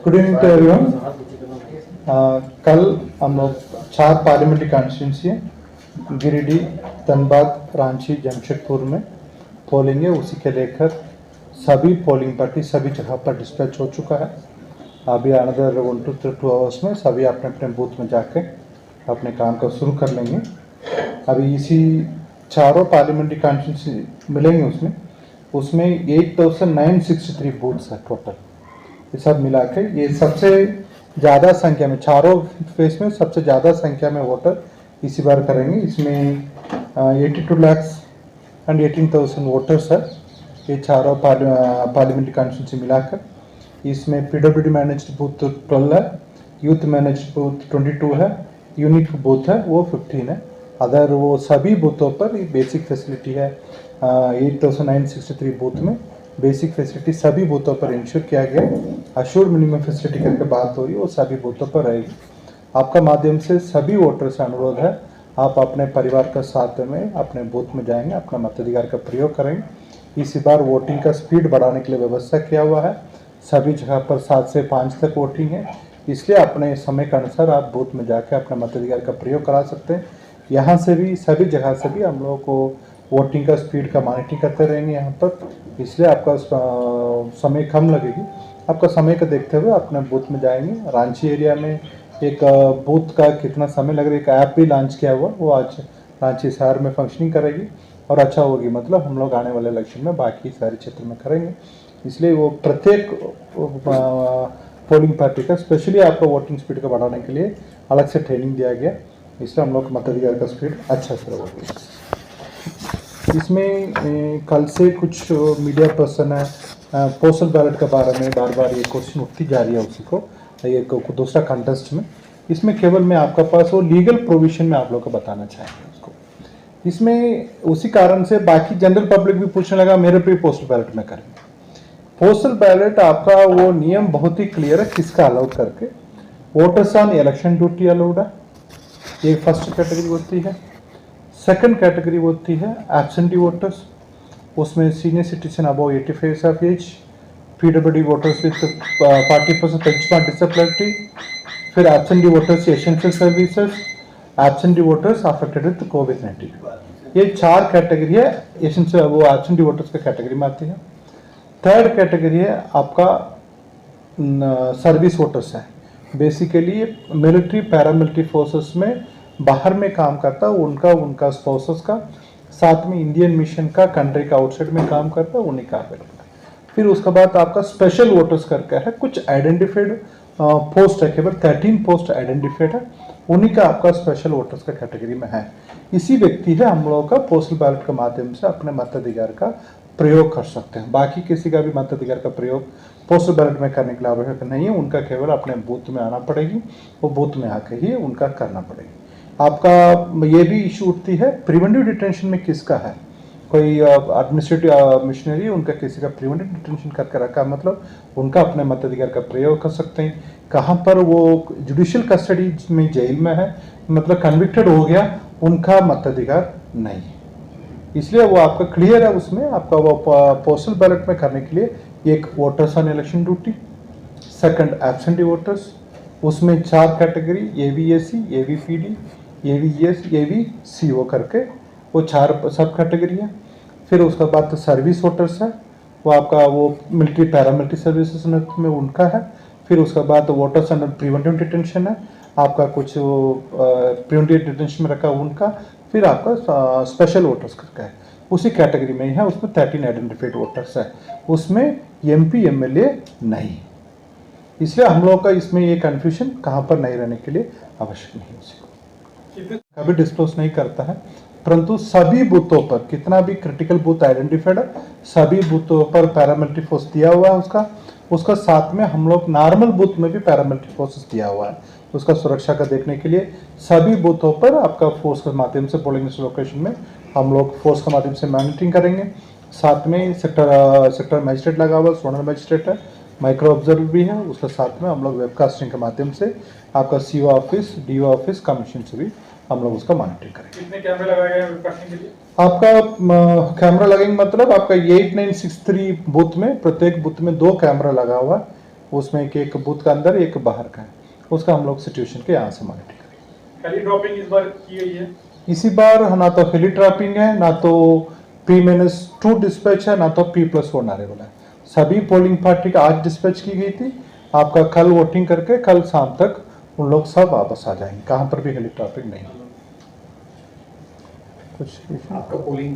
Good evening to everyone. कल हम लोग 4 पार्लियामेंट्री कॉन्स्टिट्यूंसी है गिरिडीह, धनबाद, रांची, जमशेदपुर में पोलिंग है। उसी के लेकर सभी पोलिंग पार्टी सभी जगह पर डिस्पैच हो चुका है। अभी अनदर 1 to 2 आवर्स में सभी अपने अपने बूथ में जाके अपने काम को शुरू कर लेंगे। अभी इसी चारों पार्लियामेंट्री कॉन्स्टिट्यूंसी मिलेंगे उसमें 8963 बूथ्स है टोटल। ये सब मिला के ये सबसे ज़्यादा संख्या में चारों फेस में सबसे ज़्यादा संख्या में वोटर इसी बार करेंगे। इसमें 82 lakhs and 18,000 वोटर्स है ये चारों पार्लियामेंट्री कॉन्स्टिट्यूंसी मिलाकर। इसमें पीडब्ल्यूडी मैनेज्ड बूथ 12 है, यूथ मैनेज्ड बूथ 22 है, यूनिक बूथ है वो 15 है। अदर वो सभी बूथों पर बेसिक फैसिलिटी है। 8963 बूथ में बेसिक फैसिलिटी सभी बूथों पर इंश्योर किया गया। अश्योर्ड मिनिमम फैसिलिटी करके बात हो रही है वो सभी बूथों पर रहेगी। आपका माध्यम से सभी वोटर से अनुरोध है आप अपने परिवार का साथ में अपने बूथ में जाएंगे, अपना मताधिकार का प्रयोग करेंगे। इस बार वोटिंग का स्पीड बढ़ाने के लिए व्यवस्था किया हुआ है। सभी जगह पर 7 से 5 तक वोटिंग है, इसलिए अपने समय के अनुसार आप बूथ में जाकर अपना मताधिकार का प्रयोग करा सकते हैं। यहाँ से भी सभी जगह से भी हम लोगों को वोटिंग का स्पीड का मॉनिटरिंग करते रहेंगे यहाँ पर, इसलिए आपका समय कम लगेगी। आपका समय का देखते हुए अपने बूथ में जाएंगे। रांची एरिया में एक बूथ का कितना समय लग रहा है, एक ऐप भी लॉन्च किया हुआ, वो आज रांची शहर में फंक्शनिंग करेगी और अच्छा होगी। मतलब हम लोग आने वाले इलेक्शन में बाकी सारे क्षेत्र में करेंगे, इसलिए वो प्रत्येक पोलिंग पार्टी का स्पेशली आपका वोटिंग स्पीड को बढ़ाने के लिए अलग से ट्रेनिंग दिया गया, इसलिए हम लोग मताधिकार का स्पीड अच्छा से होगा। इसमें कल से कुछ मीडिया पर्सन है पोस्टल बैलेट के बारे में बार बार ये क्वेश्चन उठती जा रही है उसी को ये दूसरा कंटेस्ट में। इसमें केवल मैं आपका पास वो लीगल प्रोविजन में आप लोग को बताना चाहेंगे उसको। इसमें उसी कारण से बाकी जनरल पब्लिक भी पूछने लगा मेरे पे पोस्टल बैलेट में करेंगे। पोस्टल बैलेट आपका वो नियम बहुत ही क्लियर है किसका अलाउड करके। Voters on election duty allowed है, ये फर्स्ट कैटेगरी होती है। सेकंड कैटेगरी होती है एब्सेंटी वोटर्स, उसमें senior citizen above 85 years of age, PWD voters with 40% benchmark disability, फिर absentee voters essential services, absentee voters affected with कोविड-19। ये 4 कैटेगरी है एसेंशियल वो एब्सेंटी वोटर्स का कैटेगरी में आती है। थर्ड कैटेगरी है आपका सर्विस वोटर्स है, बेसिकली मिलिट्री पैरामिलिट्री फोर्सेस में बाहर में काम करता है उनका स्पाउसेस का, साथ में इंडियन मिशन का कंट्री का आउटसाइड में काम करता है उन्हीं का अवेलेबल है। फिर उसके बाद आपका स्पेशल वोटर्स करके है, कुछ आइडेंटिफाइड पोस्ट है, केवल 13 पोस्ट आइडेंटिफाइड है, उन्हीं का आपका स्पेशल वोटर्स का कैटेगरी में है। इसी व्यक्ति है हम लोगों का पोस्टल बैलेट के माध्यम से अपने मताधिकार का प्रयोग कर सकते हैं। बाकी किसी का भी मताधिकार का प्रयोग पोस्टल बैलेट में करने के लिए आवश्यक नहीं है, उनका केवल अपने बूथ में आना पड़ेगी, वो बूथ में आके ही उनका करना पड़ेगी। आपका ये भी इशू उठती है प्रिवेंटिव डिटेंशन में किसका है, कोई एडमिनिस्ट्रेटिव मिशनरी उनका किसी का प्रिवेंटिव डिटेंशन करके रखा, मतलब उनका अपने मताधिकार का प्रयोग कर सकते हैं। कहाँ पर वो जुडिशियल कस्टडी में जेल में है, मतलब कन्विक्टेड हो गया, उनका मताधिकार नहीं, इसलिए वो आपका क्लियर है। उसमें आपका वो पोस्टल बैलेट में करने के लिए एक voters on election duty, second absentee voters, उसमें 4 category AVAC, AVPD, AVES, AVCO करके वो 4 सब कैटेगरी है। फिर उसके बाद तो सर्विस वोटर्स है, वो आपका वो मिलिट्री पैरामिलिट्री सर्विसेज में उनका है। फिर उसके बाद वोटर्स अंडर प्रिवेंटिव डिटेंशन है, आपका कुछ प्रिवेंटिव डिटेंशन में रखा उनका। फिर आपका स्पेशल वोटर्स करके है, उसी कैटेगरी में ही है, उसमें 13 आइडेंटिफाइड वोटर्स है, उसमें MP MLA नहीं। इसलिए हम लोग का इसमें ये कन्फ्यूजन कहाँ पर नहीं रहने के लिए आवश्यक नहीं है, उसको कभी डिस्क्लोज नहीं करता है। परंतु सभी बूथों पर कितना भी क्रिटिकल बूथ आइडेंटिफाइड है, सभी बूथों पर पैरामिलिट्री फोर्स दिया हुआ है उसका साथ में हम लोग नॉर्मल बूथ में भी पैरामिलिट्री फोर्सेस दिया हुआ है उसका सुरक्षा का देखने के लिए। सभी बूथों पर आपका फोर्स के माध्यम से पोलिंग लोकेशन में हम लोग फोर्स के माध्यम से मॉनिटरिंग करेंगे। साथ में सेक्टर मजिस्ट्रेट लगा हुआ, जोनल मजिस्ट्रेट है, माइक्रो ऑब्जर्वर भी है, उसके साथ में हम लोग वेबकास्टिंग के माध्यम से आपका CO office, DO office, commission से भी हम लोग उसका मॉनिटरिंग करेंगे। कितने कैमरे लगाए गए वेबकास्टिंग के लिए? आपका कैमरा लगेंगे, मतलब आपका 8963 बूथ में प्रत्येक बूथ में 2 कैमरा लगा हुआ है। उसमें कि एक बूथ का अंदर एक बाहर का है, उसका हम लोग सिचुएशन के यहाँ से मॉनिटर करें। हेली ड्रॉपिंग इस बार की गई है। इसी बार ना तो हेली ट्रैपिंग है, ना तो P-2 डिस्पैच है, ना तो P+1 अरेबल है। सभी पोलिंग पार्टी का आज डिस्पैच की गई थी। आपका कल वोटिंग करके कल शाम तक उन लोग सब वापस आ जाएंगे, कहाँ पर भी हेली ट्रैपिंग नहीं। कुछ आपका पोलिंग